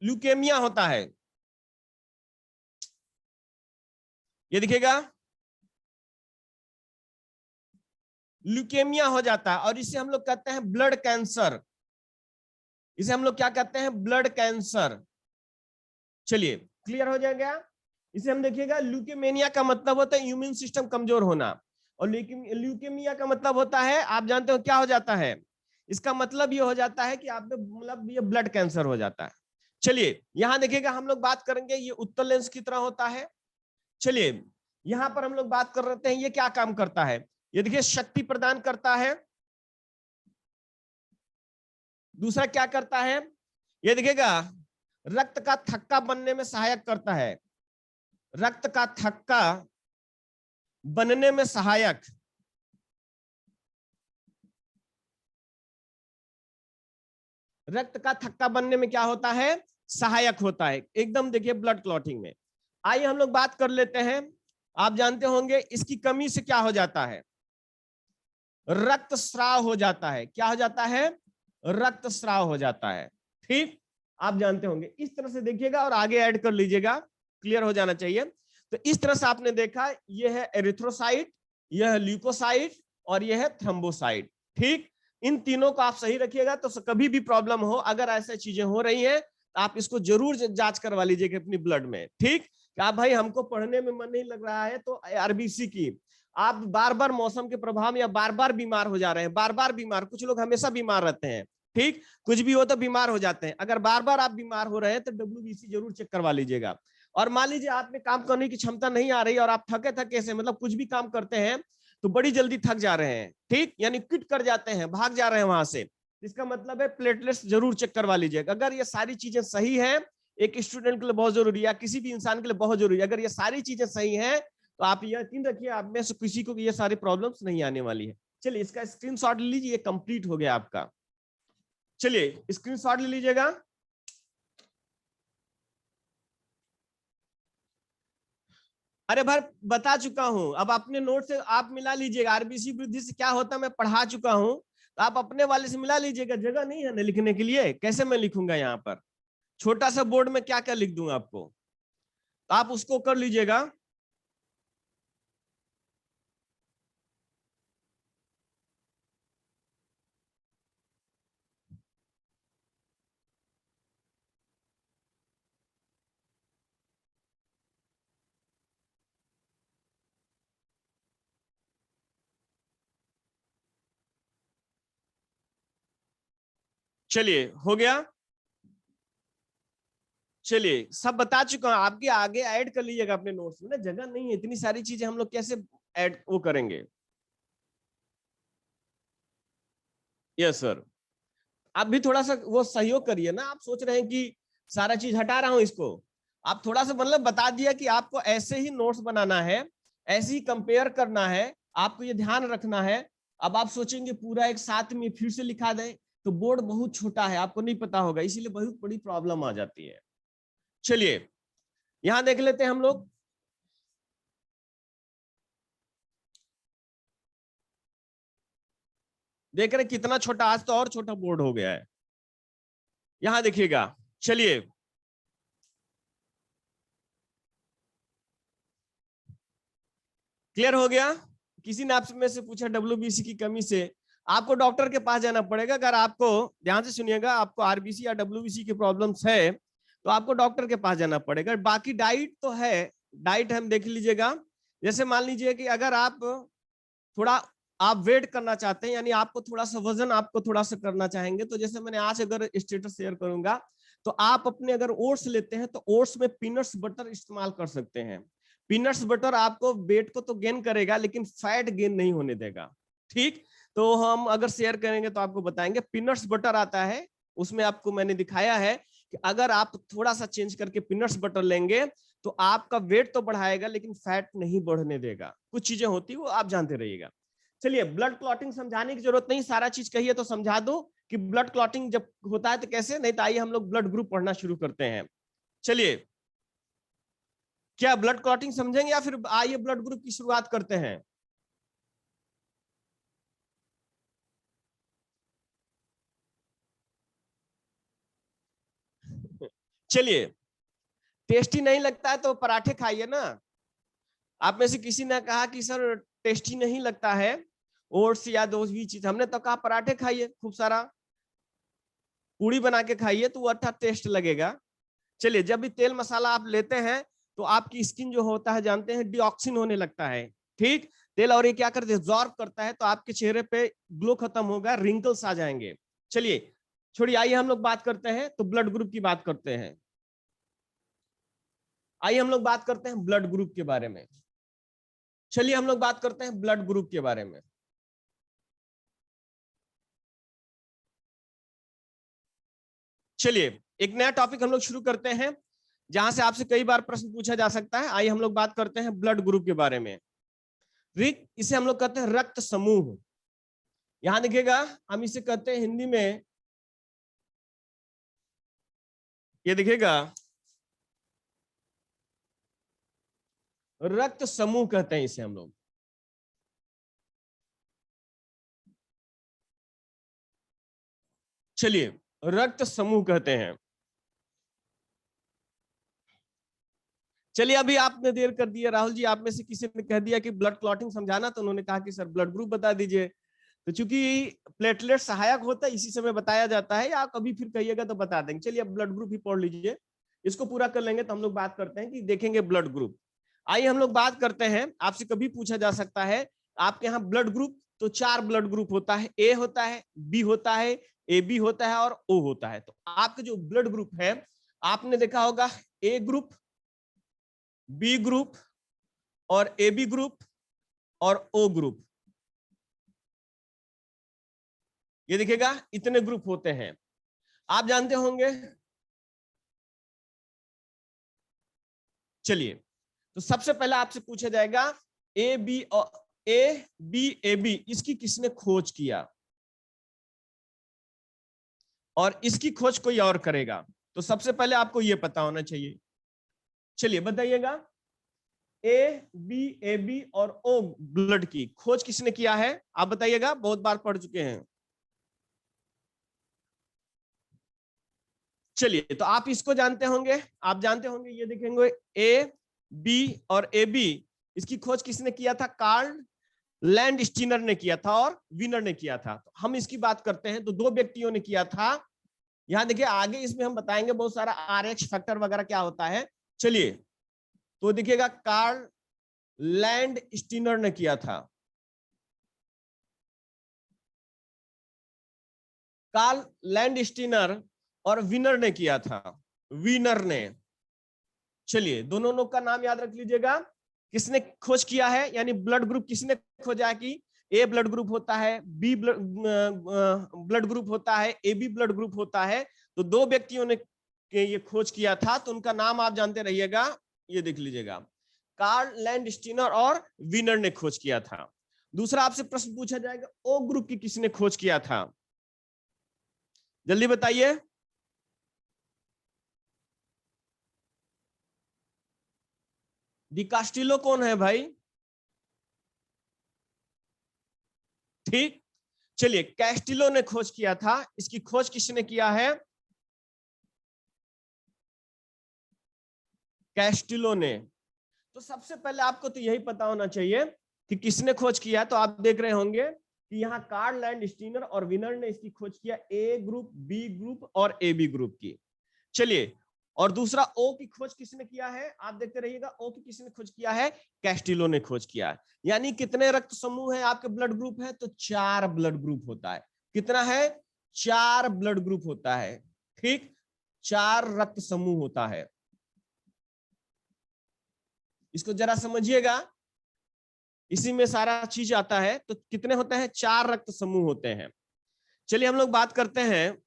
[SPEAKER 1] ल्यूकेमिया होता है। ये देखिएगा ल्यूकेमिया हो जाता है, और इसे हम लोग कहते हैं ब्लड कैंसर। इसे हम लोग क्या कहते हैं? Blood cancer. चलिए क्लियर हो जाएगा। इसे हम देखिएगा, ल्यूकेमिया का मतलब होता है इम्यून सिस्टम कमजोर होना, और ल्यूकेमिया का मतलब होता है, आप जानते हो क्या हो जाता है? इसका मतलब ये हो जाता है कि आप में मतलब ये ब्लड कैंसर हो जाता है। चलिए यहां देखिएगा, हम लोग बात करेंगे, ये उत्तल लेंस की तरह होता है। चलिए यहां पर हम लोग बात कर रहे हैं, ये क्या काम करता है? ये देखिए शक्ति प्रदान करता है। दूसरा क्या करता है? ये देखिएगा रक्त का थक्का बनने में सहायक करता है। रक्त का थक्का बनने में सहायक। रक्त का थक्का बनने में क्या होता है? सहायक होता है एकदम। देखिए ब्लड क्लॉटिंग में। आइए हम लोग बात कर लेते हैं। आप जानते होंगे इसकी कमी से क्या हो जाता है? रक्त स्राव हो जाता है। क्या हो जाता है? रक्त स्राव हो जाता है। ठीक, आप जानते होंगे। इस तरह से देखिएगा और आगे ऐड कर लीजिएगा, क्लियर हो जाना चाहिए। तो इस तरह से आपने देखा, यह है एरिथ्रोसाइट, यह है ल्यूकोसाइट, और यह है थ्रोम्बोसाइट। ठीक, इन तीनों को आप सही रखिएगा तो कभी भी प्रॉब्लम हो, अगर ऐसी चीजें हो रही हैं तो आप इसको जरूर जांच करवा लीजिएगा अपनी ब्लड में। ठीक, क्या भाई हमको पढ़ने में मन नहीं लग रहा है तो आरबीसी की, आप बार बार मौसम के प्रभाव या बार बार बीमार हो जा रहे हैं, बार बार बीमार, कुछ लोग हमेशा बीमार रहते हैं। ठीक, कुछ भी हो तो बीमार हो जाते हैं। अगर बार बार आप बीमार हो रहे हैं तो WBC जरूर चेक करवा लीजिएगा। और मान लीजिए आप में काम करने की क्षमता नहीं आ रही और आप थके थके से, मतलब कुछ भी काम करते हैं तो बड़ी जल्दी थक जा रहे हैं, ठीक, यानी क्विट कर जाते हैं, भाग जा रहे हैं वहां से, इसका मतलब है प्लेटलेट्स जरूर चेक करवा लीजिएगा। अगर ये सारी चीजें सही है, एक स्टूडेंट के लिए बहुत जरूरी है, या किसी भी इंसान के लिए बहुत जरूरी है, अगर ये सारी चीजें सही हैं तो आप यकीन रखिए आप में से किसी को ये सारी प्रॉब्लम्स नहीं आने वाली है। चलिए इसका स्क्रीनशॉट ले लीजिए, कंप्लीट हो गया आपका। चलिए स्क्रीनशॉट ले लीजिएगा। अरे भाई बता चुका हूं, अब अपने नोट से आप मिला लीजिएगा। आरबीसी वृद्धि से क्या होता है मैं पढ़ा चुका हूं, तो आप अपने वाले से मिला लीजिएगा। जगह नहीं है ना लिखने के लिए, कैसे मैं लिखूंगा यहाँ पर? छोटा सा बोर्ड में क्या क्या लिख दूंगा आपको, तो आप उसको कर लीजिएगा। चलिए हो गया। चलिए सब बता चुका हूं, आपके आगे ऐड कर लीजिएगा अपने नोट्स में ना, जगह नहीं है, इतनी सारी चीजें हम लोग कैसे ऐड वो करेंगे। Yes sir. आप भी थोड़ा सा वो सहयोग करिए ना, आप सोच रहे हैं कि सारा चीज हटा रहा हूं इसको, आप थोड़ा सा मतलब बता दिया कि आपको ऐसे ही नोट्स बनाना है, ऐसे ही कंपेयर करना है, आपको ये ध्यान रखना है। अब आप सोचेंगे पूरा एक साथ में फिर से लिखा दें, तो बोर्ड बहुत छोटा है, आपको नहीं पता होगा, इसीलिए बहुत बड़ी प्रॉब्लम आ जाती है। चलिए यहां देख लेते हैं हम लोग। देख रहे कितना छोटा, आज तो और छोटा बोर्ड हो गया है। यहां देखिएगा। चलिए क्लियर हो गया किसी ने आपसे में से पूछा WBC की कमी से, आपको डॉक्टर के पास जाना पड़ेगा। अगर आपको, ध्यान से सुनिएगा, आपको RBC या WBC की प्रॉब्लम्स है तो आपको डॉक्टर के पास जाना पड़ेगा। बाकी डाइट तो है, डाइट हम देख लीजिएगा। जैसे मान लीजिए कि अगर आप थोड़ा आप वेट करना चाहते हैं, यानी आपको थोड़ा सा वजन आपको थोड़ा सा करना चाहेंगे, तो जैसे मैंने आज अगर स्टेटस शेयर करूंगा, तो आप अपने अगर ओट्स लेते हैं तो ओट्स में पीनट्स बटर इस्तेमाल कर सकते हैं। पीनट्स बटर आपको वेट को तो गेन करेगा लेकिन फैट गेन नहीं होने देगा। ठीक, तो हम अगर शेयर करेंगे तो आपको बताएंगे। पीनट्स बटर आता है, उसमें आपको मैंने दिखाया है कि अगर आप थोड़ा सा चेंज करके पीनट्स बटर लेंगे तो आपका वेट तो बढ़ाएगा लेकिन फैट नहीं बढ़ने देगा। कुछ चीजें होती है वो आप जानते रहिएगा। चलिए, ब्लड क्लॉटिंग समझाने की जरूरत नहीं, सारा चीज कही है तो समझा दो कि ब्लड क्लॉटिंग जब होता है तो कैसे। नहीं तो आइए हम लोग ब्लड ग्रुप पढ़ना शुरू करते हैं। चलिए, क्या ब्लड क्लॉटिंग समझेंगे या फिर आइए ब्लड ग्रुप की शुरुआत करते हैं। चलिए, टेस्टी नहीं लगता है तो पराठे खाइए ना। आप में से किसी ने कहा कि सर टेस्टी नहीं लगता है ओट्स या दो भी चीज, हमने तो कहा पराठे खाइए, खूब सारा पूड़ी बना के खाइए तो वो अच्छा टेस्ट लगेगा। चलिए, जब भी तेल मसाला आप लेते हैं तो आपकी स्किन जो होता है जानते हैं डिऑक्सिन होने लगता है। ठीक, तेल और ये क्या करते हैं, एब्जॉर्ब करता है, तो आपके चेहरे पे ग्लो खत्म होगा, रिंकल्स आ जाएंगे। चलिए छोड़िए, आइए हम लोग बात करते हैं, तो ब्लड ग्रुप की बात करते हैं। आइए हम लोग बात करते हैं ब्लड ग्रुप के बारे में। चलिए हम लोग बात करते हैं ब्लड ग्रुप के बारे में। चलिए, एक नया टॉपिक हम लोग शुरू करते हैं जहां से आपसे कई बार प्रश्न पूछा जा सकता है। आइए हम लोग बात करते हैं ब्लड ग्रुप के बारे में। इसे हम लोग कहते हैं रक्त समूह। यहां देखिएगा, हम इसे कहते हैं हिंदी में, ये देखिएगा रक्त समूह कहते हैं इसे हम लोग। चलिए, रक्त समूह कहते हैं। चलिए, अभी आपने देर कर दिया राहुल जी, आप में से किसी ने कह दिया कि ब्लड क्लॉटिंग समझाना, तो उन्होंने कहा कि सर ब्लड ग्रुप बता दीजिए। तो चूंकि प्लेटलेट सहायक होता है इसी समय बताया जाता है, या कभी फिर कहिएगा तो बता देंगे। चलिए, अब ब्लड ग्रुप ही पढ़ लीजिए, इसको पूरा कर लेंगे तो हम लोग बात करते हैं कि देखेंगे ब्लड ग्रुप। आइए हम लोग बात करते हैं, आपसे कभी पूछा जा सकता है आपके यहाँ ब्लड ग्रुप, तो 4 ब्लड ग्रुप होता है, ए होता है, बी होता है, ए बी होता है और ओ होता है। तो आपके जो ब्लड ग्रुप है, आपने देखा होगा ए ग्रुप, बी ग्रुप और ए बी ग्रुप और ओ ग्रुप। ये देखिएगा इतने ग्रुप होते हैं, आप जानते होंगे। चलिए, तो सबसे पहले आपसे पूछा जाएगा ए बी और ए बी इसकी किसने खोज किया, और इसकी खोज कोई और करेगा। तो सबसे पहले आपको यह पता होना चाहिए। चलिए बताइएगा, ए बी और ओ ब्लड की खोज किसने किया है, आप बताइएगा, बहुत बार पढ़ चुके हैं। चलिए, तो आप इसको जानते होंगे, आप जानते होंगे, ये देखेंगे ए बी और ए बी, इसकी खोज किसने किया था, कार्ल लैंड स्टीनर ने किया था और विनर ने किया था। तो हम इसकी बात करते हैं, तो 2 व्यक्तियों ने किया था। यहां देखिए आगे इसमें हम बताएंगे बहुत सारा RH फैक्टर वगैरह क्या होता है। चलिए, तो देखिएगा कार्ल लैंड स्टीनर ने किया था, कार्ल लैंड स्टीनर, और विनर ने किया था, विनर ने। चलिए, दोनों लोग का नाम याद रख लीजिएगा, किसने खोज किया है, यानी ब्लड ग्रुप किसने खोजा कि ए ब्लड ग्रुप होता है, बी ब्लड ग्रुप होता है, ए बी ब्लड ग्रुप होता है। तो 2 व्यक्तियों ने ये खोज किया था, तो उनका नाम आप जानते रहिएगा, ये देख लीजिएगा, कार्ल लैंड स्टीनर और विनर ने खोज किया था। दूसरा आपसे प्रश्न पूछा जाएगा, ओ ग्रुप की किसने खोज किया था, जल्दी बताइए। डी कास्टिलो कौन है भाई, ठीक। चलिए, कैस्टिलो ने खोज किया था, इसकी खोज किसने किया है, कैस्टिलो ने। तो सबसे पहले आपको तो यही पता होना चाहिए कि किसने खोज किया, तो आप देख रहे होंगे कि यहाँ कार्ल लैंडस्टीनर और विनर ने इसकी खोज किया, ए ग्रुप, बी ग्रुप और ए बी ग्रुप की। चलिए, और दूसरा ओ की खोज किसने किया है, आप देखते रहिएगा, ओ की किसने खोज किया है, कैस्टिलो ने खोज किया है। यानी कितने रक्त समूह है आपके ब्लड ग्रुप है, तो 4 ब्लड ग्रुप होता है। कितना है, 4 ब्लड ग्रुप होता है। ठीक, 4 रक्त समूह होता है। इसको जरा समझिएगा, इसी में सारा चीज आता है। तो कितने होते हैं, 4 रक्त समूह होते हैं। चलिए हम लोग बात करते हैं।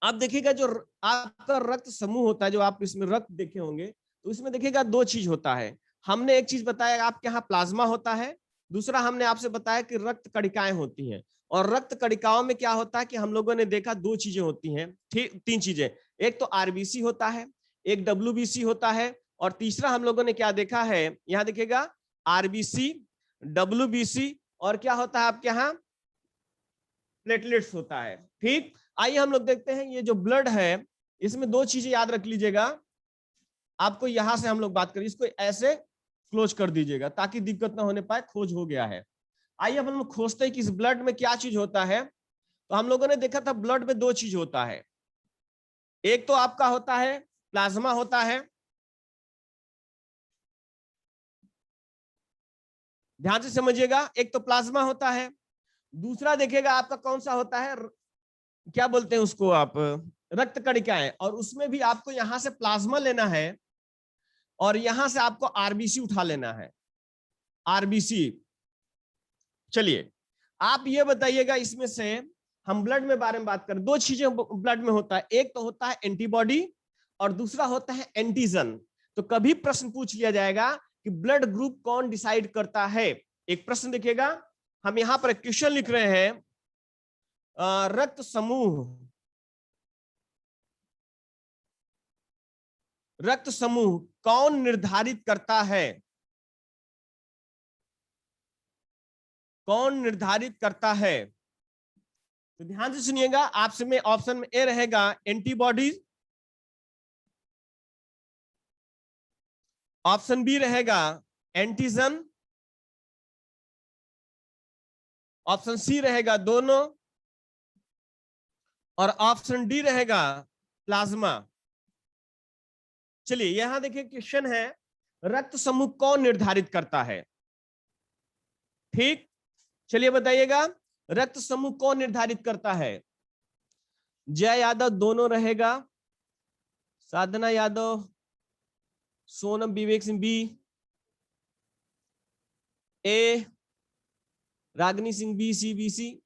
[SPEAKER 1] आप देखिएगा जो आपका रक्त समूह होता है, जो आप इसमें रक्त देखे होंगे, तो इसमें देखिएगा 2 चीज होता है। हमने एक चीज बताया आपके यहाँ प्लाज्मा होता है, दूसरा हमने आपसे बताया कि रक्त कणिकाएं होती हैं। और रक्त कणिकाओं में क्या होता है कि हम लोगों ने देखा 2 चीजें होती हैं, ठीक, 3 चीजें। एक तो आरबीसी होता है, एक डब्ल्यूबीसी होता है, और तीसरा हम लोगों ने क्या देखा है, यहाँ देखिएगा आरबीसी, डब्ल्यूबीसी, और क्या होता है आपके यहाँ, प्लेटलेट्स होता है। ठीक, आइए हम लोग देखते हैं ये जो ब्लड है, इसमें 2 चीजें याद रख लीजिएगा। आपको यहां से हम लोग बात करें, इसको ऐसे क्लोज कर दीजिएगा ताकि दिक्कत ना होने पाए, खोज हो गया है। आइए अब हम लोग खोजते हैं कि इस ब्लड में क्या चीज होता है। तो हम लोगों ने देखा था ब्लड में 2 चीज होता है। एक तो आपका होता है प्लाज्मा होता है, ध्यान से समझिएगा, एक तो प्लाज्मा होता है, दूसरा देखिएगा आपका कौन सा होता है, क्या बोलते हैं उसको आप, रक्त कणिकाएं। और उसमें भी आपको यहां से प्लाज्मा लेना है और यहां से आपको आरबीसी उठा लेना है, आरबीसी। चलिए आप ये बताइएगा, इसमें से हम ब्लड में बारे में बात करें, 2 चीजें ब्लड में होता है, एक तो होता है एंटीबॉडी और दूसरा होता है एंटीजन। तो कभी प्रश्न पूछ लिया जाएगा कि ब्लड ग्रुप कौन डिसाइड करता है। एक प्रश्न देखिएगा, हम यहां पर क्वेश्चन लिख रहे हैं, रक्त समूह, रक्त समूह कौन निर्धारित करता है, कौन निर्धारित करता है। तो ध्यान से सुनिएगा, आपसे में ऑप्शन में ए रहेगा एंटीबॉडीज, ऑप्शन बी रहेगा एंटीजन, ऑप्शन सी रहेगा दोनों, और ऑप्शन डी रहेगा प्लाज्मा। चलिए यहां देखिए क्वेश्चन है, रक्त समूह कौन निर्धारित करता है। ठीक, चलिए बताइएगा, रक्त समूह कौन निर्धारित करता है। जय यादव दोनों रहेगा, Sadhna Yadav, Sonam Vivek Singh B, A, Ragini Singh B C B C.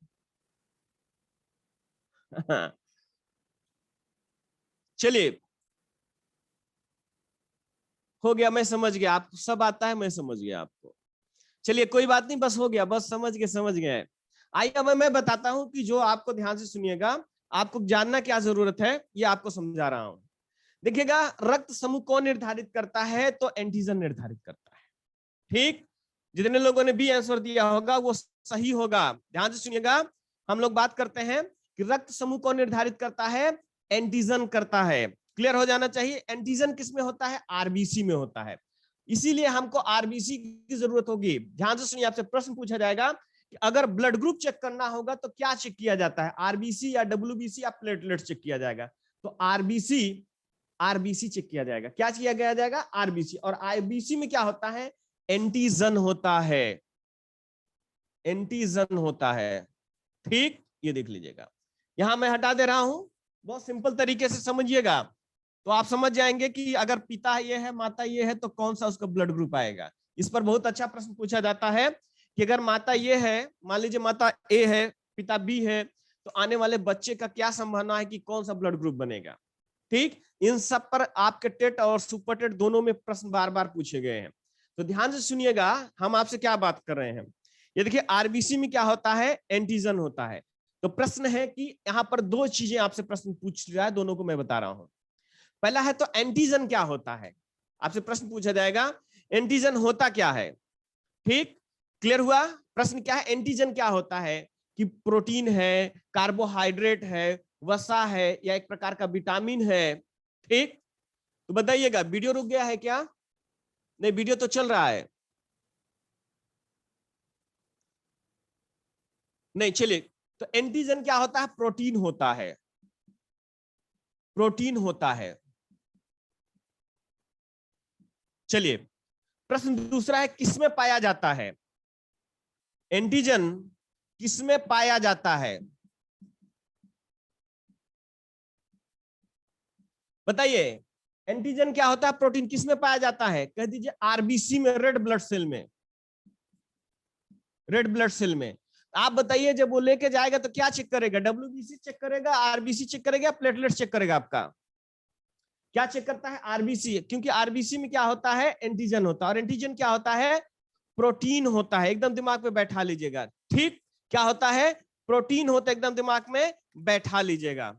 [SPEAKER 1] चलिए हो गया, मैं समझ गया, आपको सब आता है, मैं समझ गया आपको। चलिए कोई बात नहीं, बस हो गया, बस समझ गए। आइए अब मैं बताता हूं कि जो आपको ध्यान से सुनिएगा, आपको जानना क्या जरूरत है, ये आपको समझा रहा हूं। देखिएगा, रक्त समूह कौन निर्धारित करता है, तो एंटीजन निर्धारित करता है। ठीक, जितने लोगों ने बी आंसर दिया होगा वो सही होगा। ध्यान से सुनिएगा, हम लोग बात करते हैं कि रक्त समूह कौन निर्धारित करता है, एंटीजन करता है। क्लियर हो जाना चाहिए, एंटीजन किस में होता है, आरबीसी में होता है। इसीलिए हमको आरबीसी की जरूरत होगी। ध्यान से सुनिए, आपसे प्रश्न पूछा जाएगा कि अगर ब्लड ग्रुप चेक करना होगा तो क्या चेक किया जाता है, आरबीसी या डब्ल्यूबीसी या प्लेटलेट्स चेक किया जाएगा। तो आरबीसी, आरबीसी चेक किया जाएगा। क्या किया गया जाएगा, आरबीसी। और आरबीसी में क्या होता है, एंटीजन होता है, एंटीजन होता है। ठीक, ये देख लीजिएगा, यहां मैं हटा दे रहा हूं, बहुत सिंपल तरीके से समझिएगा, तो आप समझ जाएंगे कि अगर पिता ये है माता ये है तो कौन सा उसका ब्लड ग्रुप आएगा। इस पर बहुत अच्छा प्रश्न पूछा जाता है कि अगर माता ये है, मान लीजिए माता ए है, पिता बी है, तो आने वाले बच्चे का क्या संभावना है कि कौन सा ब्लड ग्रुप बनेगा। ठीक, इन सब पर आपके टेट और सुपर टेट दोनों में प्रश्न बार बार पूछे गए हैं। तो ध्यान से सुनिएगा, हम आपसे क्या बात कर रहे हैं। ये देखिए आरबीसी में क्या होता है, एंटीजन होता है। तो प्रश्न है कि यहां पर 2 चीजें आपसे प्रश्न पूछ रहा है, दोनों को मैं बता रहा हूं। पहला है तो एंटीजन क्या होता है, आपसे प्रश्न पूछा जाएगा एंटीजन होता क्या है। ठीक, क्लियर हुआ, प्रश्न क्या है, एंटीजन क्या होता है, कि प्रोटीन है, कार्बोहाइड्रेट है, वसा है, या एक प्रकार का विटामिन है। ठीक, तो बताइएगा, वीडियो रुक गया है क्या, नहीं वीडियो तो चल रहा है। नहीं, चलिए, तो एंटीजन क्या होता है? प्रोटीन होता है, प्रोटीन होता है। चलिए, प्रश्न दूसरा है, किसमें पाया जाता है? एंटीजन किसमें पाया जाता है? बताइए, एंटीजन क्या होता है? प्रोटीन किसमें पाया जाता है? कह दीजिए आरबीसी में, रेड ब्लड सेल में, रेड ब्लड सेल में। आप बताइए, जब वो लेके जाएगा तो क्या चेक करेगा? डब्ल्यूबीसी चेक करेगा, आरबीसी चेक करेगा, प्लेटलेट चेक करेगा? आपका क्या चेक करता है? आरबीसी, क्योंकि आरबीसी में क्या होता है? एंटीजन होता है, और एंटीजन क्या होता है? प्रोटीन होता है। एकदम दिमाग में बैठा लीजिएगा, ठीक? क्या होता है? प्रोटीन होता है, एकदम दिमाग में बैठा लीजिएगा।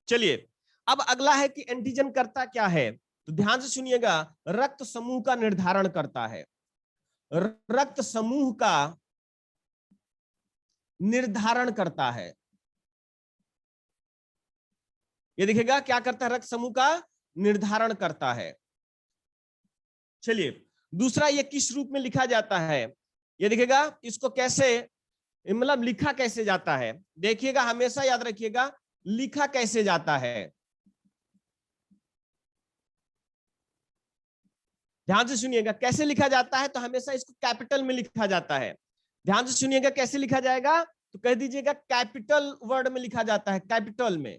[SPEAKER 1] चलिए, अब अगला है कि एंटीजन करता क्या है, तो ध्यान से सुनिएगा। रक्त समूह का निर्धारण करता है, रक्त समूह का निर्धारण करता है। ये देखिएगा, क्या करता है? रक्त समूह का निर्धारण करता है। चलिए, दूसरा, ये किस रूप में लिखा जाता है? ये देखिएगा, इसको कैसे, मतलब लिखा कैसे जाता है? देखिएगा, हमेशा याद रखिएगा, लिखा कैसे जाता है। ध्यान से सुनिएगा, कैसे लिखा जाता है? तो हमेशा इसको कैपिटल में लिखा जाता है। ध्यान से सुनिएगा, कैसे लिखा जाएगा? तो कह दीजिएगा कैपिटल वर्ड में लिखा जाता है, कैपिटल में,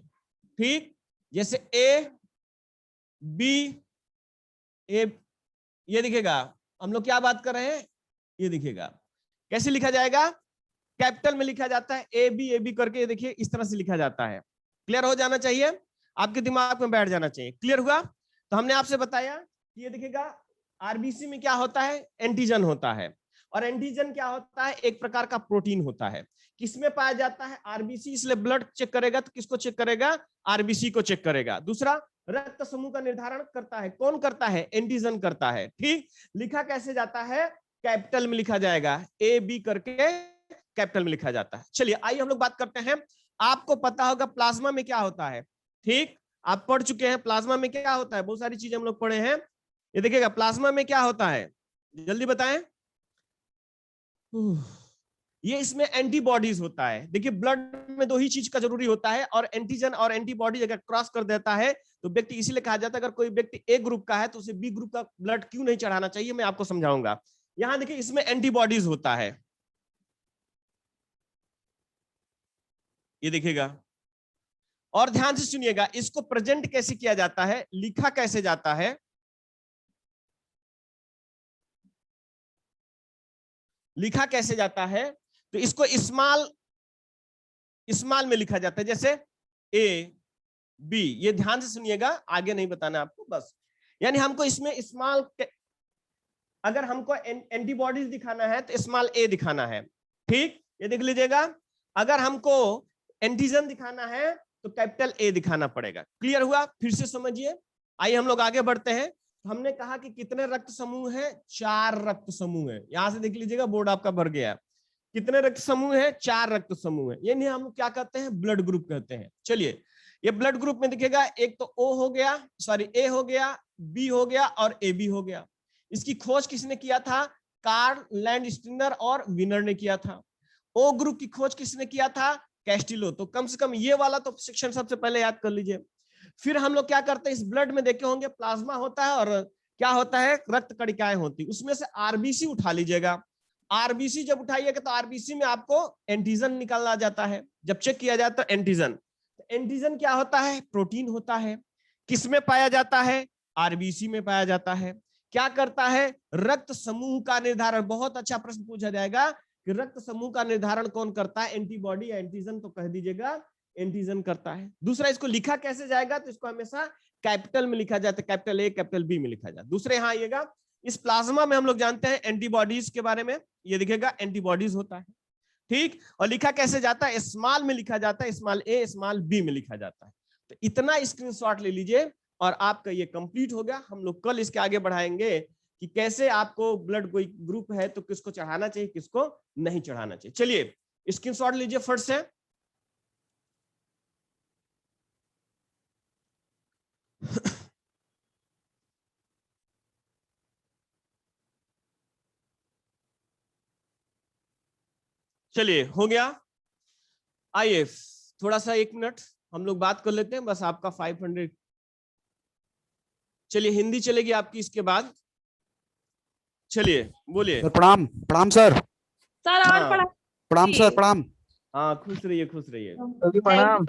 [SPEAKER 1] ठीक? जैसे ए बी, ए, ये दिखेगा। हम लोग क्या बात कर रहे हैं? ये दिखेगा, कैसे लिखा जाएगा? कैपिटल में लिखा जाता है, ए बी करके। ये देखिए, इस तरह से लिखा जाता है। क्लियर हो जाना चाहिए, आपके दिमाग में बैठ जाना चाहिए। क्लियर हुआ? तो हमने आपसे बताया कि ये देखिएगा, आरबीसी में क्या होता है? एंटीजन होता है, और एंटीजन क्या होता है? एक प्रकार का प्रोटीन होता है। किसमें पाया जाता है? आरबीसी, इसलिए ब्लड चेक करेगा तो किसको चेक करेगा? आरबीसी को चेक करेगा। दूसरा, रक्त समूह का निर्धारण करता है, कौन करता है? एंटीजन करता है, ठीक? लिखा कैसे जाता है? कैपिटल में लिखा जाएगा, ए बी करके कैपिटल में लिखा जाता है। चलिए, आइए हम लोग बात करते हैं। आपको पता होगा प्लाज्मा में क्या होता है, ठीक? आप पढ़ चुके हैं प्लाज्मा में क्या होता है, बहुत सारी चीजें हम लोग पढ़े हैं। ये देखिएगा, प्लाज्मा में क्या होता है, जल्दी बताएं। ये इसमें एंटीबॉडीज होता है। देखिए, ब्लड में दो ही चीज का जरूरी होता है, और एंटीजन और एंटीबॉडी अगर क्रॉस कर देता है तो व्यक्ति, इसीलिए कहा जाता है अगर कोई व्यक्ति ए ग्रुप का है तो उसे बी ग्रुप का ब्लड क्यों नहीं चढ़ाना चाहिए, मैं आपको समझाऊंगा। यहां देखिए, इसमें एंटीबॉडीज होता है, ये देखिएगा। और ध्यान से सुनिएगा, इसको प्रेजेंट कैसे किया जाता है, लिखा कैसे जाता है? लिखा कैसे जाता है? तो इसको स्मॉल, स्मॉल में लिखा जाता है, जैसे ए बी। ये ध्यान से सुनिएगा, आगे नहीं बताना आपको, बस। यानी हमको इसमें स्मॉल, अगर हमको एंटीबॉडीज दिखाना है तो स्मॉल ए दिखाना है, ठीक? ये देख लीजिएगा। अगर हमको एंटीजन दिखाना है तो कैपिटल ए दिखाना पड़ेगा। क्लियर हुआ? फिर से समझिए। आइए हम लोग आगे बढ़ते हैं। तो हमने कहा कि कितने रक्त समूह हैं? 4 रक्त समूह है। यहां से देख लीजिएगा, बोर्ड आपका भर गया। कितने रक्त समूह है? 4 रक्त समूह है। ये नहीं, हम क्या कहते हैं? ब्लड ग्रुप कहते हैं। चलिए, ये ब्लड ग्रुप में दिखेगा, एक तो ओ हो गया, सॉरी ए हो गया, बी हो गया, और ए बी हो गया। इसकी खोज किसने किया था? कार्ल लैंडस्टीनर और विनर ने किया था। ओ ग्रुप की खोज किसने किया था? कैस्टिलो। तो कम से कम ये वाला तो सेक्शन सबसे पहले याद कर लीजिए। फिर हम लोग क्या करते हैं, इस ब्लड में देखे होंगे प्लाज्मा होता है, और क्या होता है? रक्त कणिकाएं होती, उसमें से आरबीसी उठा लीजिएगा। आरबीसी जब उठाइएगा तो आरबीसी में आपको एंटीजन निकालना जाता है। जब चेक किया जाता है एंटीजन, तो एंटीजन क्या होता है? प्रोटीन होता है। किसमें पाया जाता है? आरबीसी में पाया जाता है। क्या करता है? रक्त समूह का निर्धारण। बहुत अच्छा प्रश्न पूछा जाएगा कि रक्त समूह का निर्धारण कौन करता है? एंटीबॉडी या एंटीजन? तो कह दीजिएगा एंटीजन करता है। दूसरा, इसको लिखा कैसे जाएगा? तो इसको हमेशा कैपिटल में लिखा जाता है, कैपिटल ए कैपिटल बी में लिखा जाता है। दूसरे यहां आइएगा, इस प्लाज्मा में हम लोग जानते हैं एंटीबॉडीज के बारे में। ये दिखेगा, एंटीबॉडीज होता है, ठीक? और लिखा कैसे जाता है? स्मॉल में लिखा जाता है, स्मॉल ए स्मॉल बी में लिखा जाता है। तो इतना स्क्रीनशॉट ले लीजिए और आपका ये कंप्लीट हो गया। हम लोग कल इसके आगे बढ़ाएंगे कि कैसे आपको ब्लड कोई ग्रुप है तो किसको चढ़ाना चाहिए, किसको नहीं चढ़ाना चाहिए। चलिए, स्क्रीनशॉट लीजिए फर्स्ट से। चलिए, हो गया। आइए थोड़ा सा 1 मिनट हम लोग बात कर लेते हैं, बस आपका 500। चलिए हिंदी चलेगी आपकी इसके बाद। चलिए बोलिए।
[SPEAKER 2] सर प्रणाम। प्रणाम सर।
[SPEAKER 3] सर और
[SPEAKER 1] हाँ।
[SPEAKER 3] पढ़ा
[SPEAKER 2] प्रणाम सर प्रणाम।
[SPEAKER 1] हाँ खुश रहिए खुश रहिए।
[SPEAKER 3] प्रणाम।